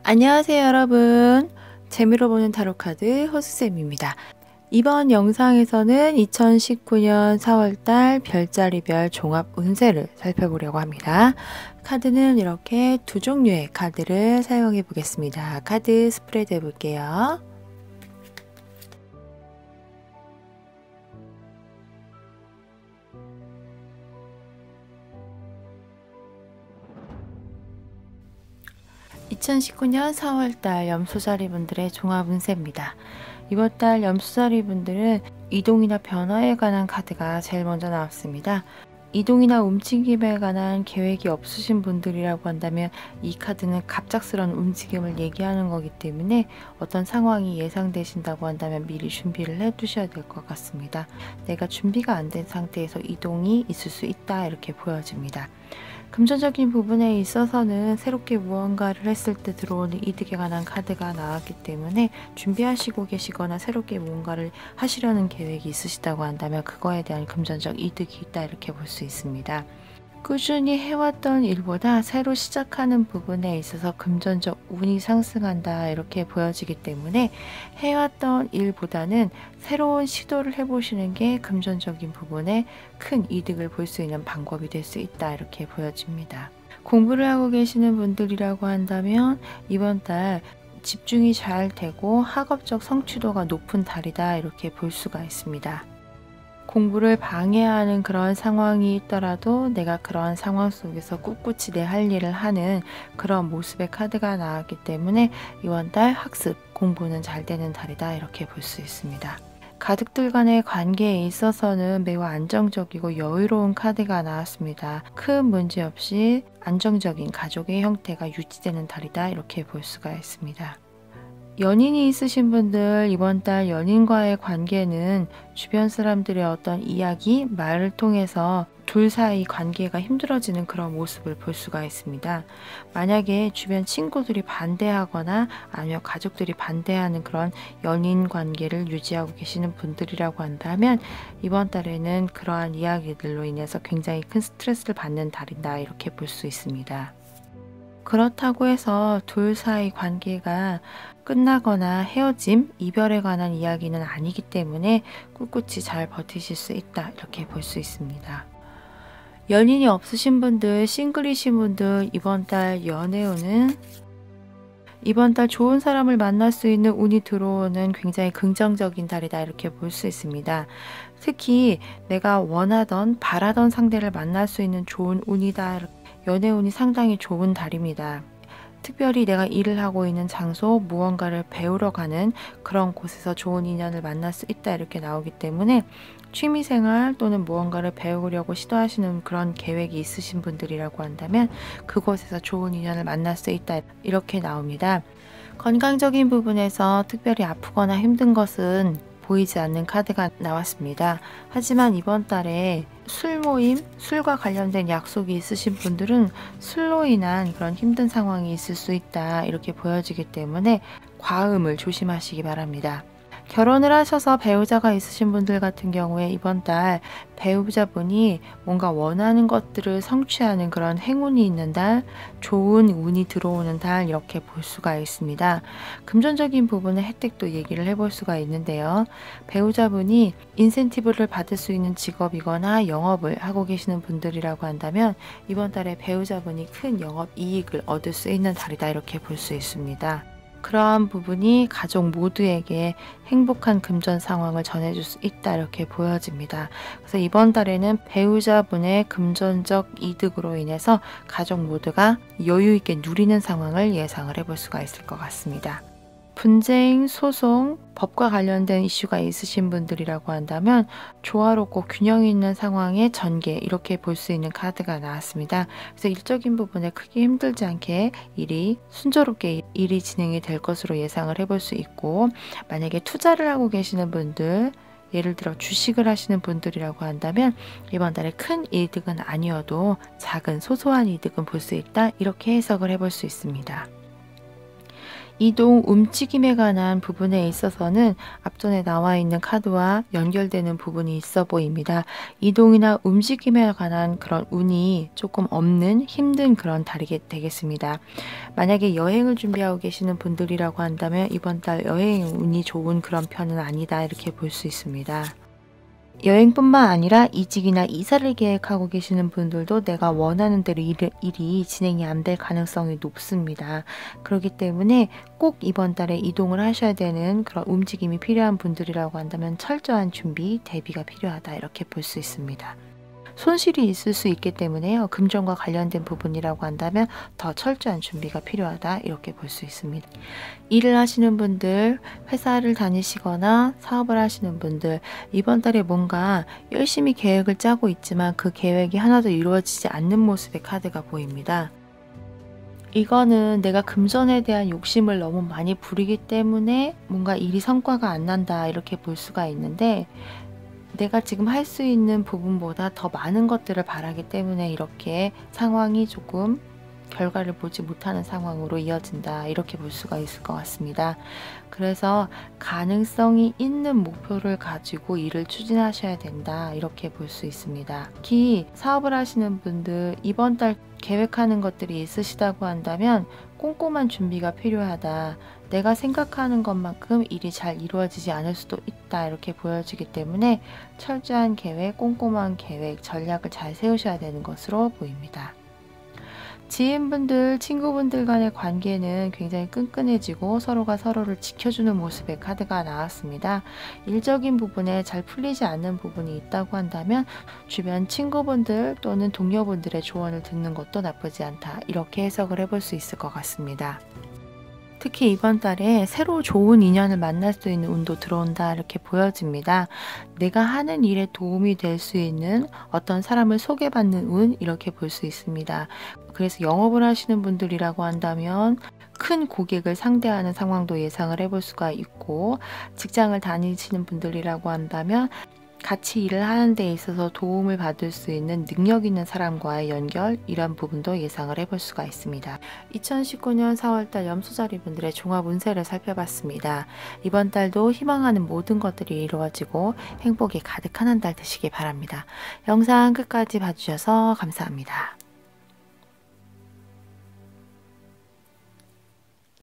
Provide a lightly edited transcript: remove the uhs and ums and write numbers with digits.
안녕하세요 여러분. 재미로 보는 타로카드 호수쌤입니다. 이번 영상에서는 2019년 4월달 별자리별 종합 운세를 살펴보려고 합니다. 카드는 이렇게 두 종류의 카드를 사용해 보겠습니다. 카드 스프레드 해볼게요. (2019년 4월달) 염소자리 분들의 종합 운세입니다. 이번 달 염소자리 분들은 이동이나 변화에 관한 카드가 제일 먼저 나왔습니다. 이동이나 움직임에 관한 계획이 없으신 분들이라고 한다면 이 카드는 갑작스러운 움직임을 얘기하는 거기 때문에 어떤 상황이 예상되신다고 한다면 미리 준비를 해 두셔야 될 것 같습니다. 내가 준비가 안 된 상태에서 이동이 있을 수 있다, 이렇게 보여집니다. 금전적인 부분에 있어서는 새롭게 무언가를 했을 때 들어오는 이득에 관한 카드가 나왔기 때문에 준비하시고 계시거나 새롭게 무언가를 하시려는 계획이 있으시다고 한다면 그거에 대한 금전적 이득이 있다, 이렇게 볼 수 있습니다. 꾸준히 해왔던 일보다 새로 시작하는 부분에 있어서 금전적 운이 상승한다, 이렇게 보여지기 때문에 해왔던 일보다는 새로운 시도를 해보시는 게 금전적인 부분에 큰 이득을 볼 수 있는 방법이 될 수 있다, 이렇게 보여집니다. 공부를 하고 계시는 분들이라고 한다면 이번 달 집중이 잘 되고 학업적 성취도가 높은 달이다, 이렇게 볼 수가 있습니다. 공부를 방해하는 그런 상황이 있더라도 내가 그런 상황 속에서 꿋꿋이 내 할 일을 하는 그런 모습의 카드가 나왔기 때문에 이번 달 학습, 공부는 잘 되는 달이다, 이렇게 볼 수 있습니다. 가족들 간의 관계에 있어서는 매우 안정적이고 여유로운 카드가 나왔습니다. 큰 문제 없이 안정적인 가족의 형태가 유지되는 달이다, 이렇게 볼 수가 있습니다. 연인이 있으신 분들, 이번 달 연인과의 관계는 주변 사람들의 어떤 이야기, 말을 통해서 둘 사이 관계가 힘들어지는 그런 모습을 볼 수가 있습니다. 만약에 주변 친구들이 반대하거나 아니면 가족들이 반대하는 그런 연인 관계를 유지하고 계시는 분들이라고 한다면 이번 달에는 그러한 이야기들로 인해서 굉장히 큰 스트레스를 받는 달이다, 이렇게 볼 수 있습니다. 그렇다고 해서 둘 사이 관계가 끝나거나 헤어짐, 이별에 관한 이야기는 아니기 때문에 꿋꿋이 잘 버티실 수 있다, 이렇게 볼 수 있습니다. 연인이 없으신 분들, 싱글이신 분들, 이번 달 연애운은 이번 달 좋은 사람을 만날 수 있는 운이 들어오는 굉장히 긍정적인 달이다, 이렇게 볼 수 있습니다. 특히 내가 원하던, 바라던 상대를 만날 수 있는 좋은 운이다. 연애운이 상당히 좋은 달입니다. 특별히 내가 일을 하고 있는 장소, 무언가를 배우러 가는 그런 곳에서 좋은 인연을 만날 수 있다, 이렇게 나오기 때문에 취미생활 또는 무언가를 배우려고 시도하시는 그런 계획이 있으신 분들이라고 한다면 그곳에서 좋은 인연을 만날 수 있다, 이렇게 나옵니다. 건강적인 부분에서 특별히 아프거나 힘든 것은 보이지 않는 카드가 나왔습니다. 하지만 이번 달에 술 모임, 술과 관련된 약속이 있으신 분들은 술로 인한 그런 힘든 상황이 있을 수 있다, 이렇게 보여지기 때문에 과음을 조심하시기 바랍니다. 결혼을 하셔서 배우자가 있으신 분들 같은 경우에 이번 달 배우자분이 뭔가 원하는 것들을 성취하는 그런 행운이 있는 달, 좋은 운이 들어오는 달, 이렇게 볼 수가 있습니다. 금전적인 부분의 혜택도 얘기를 해볼 수가 있는데요. 배우자분이 인센티브를 받을 수 있는 직업이거나 영업을 하고 계시는 분들이라고 한다면 이번 달에 배우자분이 큰 영업 이익을 얻을 수 있는 달이다, 이렇게 볼 수 있습니다. 그러한 부분이 가족 모두에게 행복한 금전 상황을 전해줄 수 있다, 이렇게 보여집니다. 그래서 이번 달에는 배우자분의 금전적 이득으로 인해서 가족 모두가 여유 있게 누리는 상황을 예상을 해볼 수가 있을 것 같습니다. 분쟁, 소송, 법과 관련된 이슈가 있으신 분들이라고 한다면 조화롭고 균형 있는 상황의 전개, 이렇게 볼 수 있는 카드가 나왔습니다. 그래서 일적인 부분에 크게 힘들지 않게 순조롭게 일이 진행이 될 것으로 예상을 해볼 수 있고, 만약에 투자를 하고 계시는 분들, 예를 들어 주식을 하시는 분들이라고 한다면 이번 달에 큰 이득은 아니어도 작은 소소한 이득은 볼 수 있다, 이렇게 해석을 해볼 수 있습니다. 이동, 움직임에 관한 부분에 있어서는 앞전에 나와 있는 카드와 연결되는 부분이 있어 보입니다. 이동이나 움직임에 관한 그런 운이 조금 없는 힘든 그런 달이 되겠습니다. 만약에 여행을 준비하고 계시는 분들이라고 한다면 이번 달 여행 운이 좋은 그런 편은 아니다 이렇게 볼 수 있습니다. 여행뿐만 아니라 이직이나 이사를 계획하고 계시는 분들도 내가 원하는 대로 일이 진행이 안 될 가능성이 높습니다. 그렇기 때문에 꼭 이번 달에 이동을 하셔야 되는 그런 움직임이 필요한 분들이라고 한다면 철저한 준비, 대비가 필요하다 이렇게 볼 수 있습니다. 손실이 있을 수 있기 때문에요. 금전과 관련된 부분이라고 한다면 더 철저한 준비가 필요하다 이렇게 볼 수 있습니다. 일을 하시는 분들, 회사를 다니시거나 사업을 하시는 분들, 이번 달에 뭔가 열심히 계획을 짜고 있지만 그 계획이 하나도 이루어지지 않는 모습의 카드가 보입니다. 이거는 내가 금전에 대한 욕심을 너무 많이 부리기 때문에 뭔가 일이 성과가 안 난다 이렇게 볼 수가 있는데, 내가 지금 할 수 있는 부분보다 더 많은 것들을 바라기 때문에 이렇게 상황이 조금 결과를 보지 못하는 상황으로 이어진다 이렇게 볼 수가 있을 것 같습니다. 그래서 가능성이 있는 목표를 가지고 일을 추진하셔야 된다 이렇게 볼 수 있습니다. 특히 사업을 하시는 분들 이번 달 계획하는 것들이 있으시다고 한다면 꼼꼼한 준비가 필요하다. 내가 생각하는 것만큼 일이 잘 이루어지지 않을 수도 있다 이렇게 보여지기 때문에 철저한 계획, 꼼꼼한 계획, 전략을 잘 세우셔야 되는 것으로 보입니다. 지인분들, 친구분들 간의 관계는 굉장히 끈끈해지고 서로가 서로를 지켜주는 모습의 카드가 나왔습니다. 일적인 부분에 잘 풀리지 않는 부분이 있다고 한다면 주변 친구분들 또는 동료분들의 조언을 듣는 것도 나쁘지 않다. 이렇게 해석을 해볼 수 있을 것 같습니다. 특히 이번 달에 새로 좋은 인연을 만날 수 있는 운도 들어온다 이렇게 보여집니다. 내가 하는 일에 도움이 될 수 있는 어떤 사람을 소개받는 운 이렇게 볼 수 있습니다. 그래서 영업을 하시는 분들이라고 한다면 큰 고객을 상대하는 상황도 예상을 해볼 수가 있고, 직장을 다니시는 분들이라고 한다면 같이 일을 하는 데 있어서 도움을 받을 수 있는 능력 있는 사람과의 연결, 이런 부분도 예상을 해볼 수가 있습니다. 2019년 4월달 염소자리분들의 종합 운세를 살펴봤습니다. 이번 달도 희망하는 모든 것들이 이루어지고 행복이 가득한 한 달 되시기 바랍니다. 영상 끝까지 봐주셔서 감사합니다.